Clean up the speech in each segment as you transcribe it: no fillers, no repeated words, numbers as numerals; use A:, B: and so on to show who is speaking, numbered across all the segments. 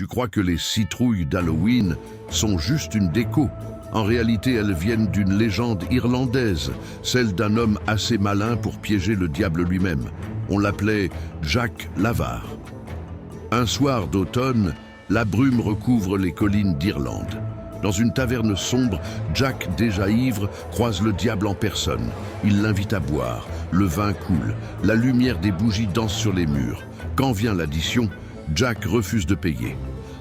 A: tu crois que les citrouilles d'Halloween sont juste une déco. En réalité, elles viennent d'une légende irlandaise, celle d'un homme assez malin pour piéger le diable lui-même. On l'appelait Jack l'Avare. Un soir d'automne, la brume recouvre les collines d'Irlande. Dans une taverne sombre, Jack, déjà ivre, croise le diable en personne. Il l'invite à boire. Le vin coule. La lumière des bougies danse sur les murs. Quand vient l'addition, Jack refuse de payer.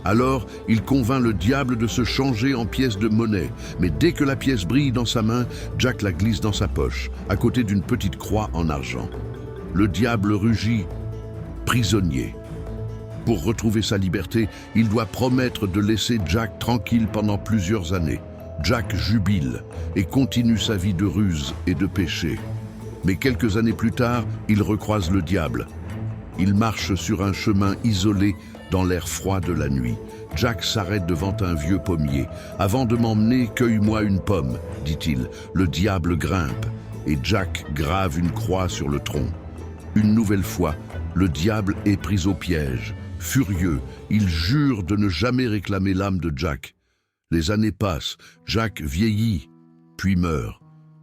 A: Alors, il convainc le diable de se changer en pièces de monnaie. Mais dès que la pièce brille dans sa main, Jack la glisse dans sa poche, à côté d'une petite croix en argent. Le diable rugit, prisonnier. Pour retrouver sa liberté, il doit promettre de laisser Jack tranquille pendant plusieurs années. Jack jubile et continue sa vie de ruse et de péché. Mais quelques années plus tard, il recroise le diable. Il marche sur un chemin isolé dans l'air froid de la nuit. Jack s'arrête devant un vieux pommier. « Avant de m'emmener, cueille-moi une pomme », dit-il. Le diable grimpe et Jack grave une croix sur le tronc. Une nouvelle fois, le diable est pris au piège. Furieux, il jure de ne jamais réclamer l'âme de Jack. Les années passent, Jack vieillit, puis meurt.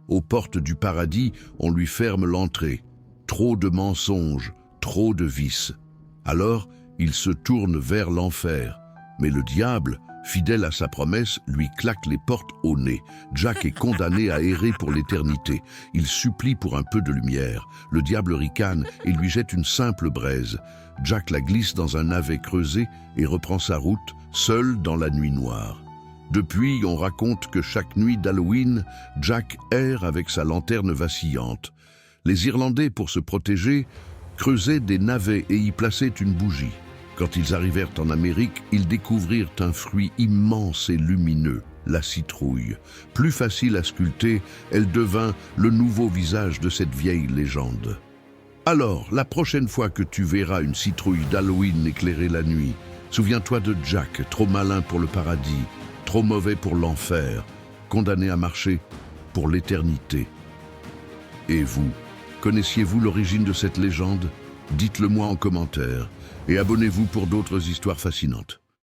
A: Aux portes du paradis, on lui ferme l'entrée. Trop de mensonges, trop de vices. Alors, il se tourne vers l'enfer. Mais le diable, fidèle à sa promesse, lui claque les portes au nez. Jack est condamné à errer pour l'éternité. Il supplie pour un peu de lumière. Le diable ricane et lui jette une simple braise. Jack la glisse dans un navet creusé et reprend sa route, seul dans la nuit noire. Depuis, on raconte que chaque nuit d'Halloween, Jack erre avec sa lanterne vacillante. Les Irlandais, pour se protéger, creusaient des navets et y plaçaient une bougie. Quand ils arrivèrent en Amérique, ils découvrirent un fruit immense et lumineux, la citrouille. Plus facile à sculpter, elle devint le nouveau visage de cette vieille légende. Alors, la prochaine fois que tu verras une citrouille d'Halloween éclairer la nuit, souviens-toi de Jack, trop malin pour le paradis, trop mauvais pour l'enfer, condamné à marcher pour l'éternité. Et vous, connaissiez-vous l'origine de cette légende? Dites-le moi en commentaire et abonnez-vous pour d'autres histoires fascinantes.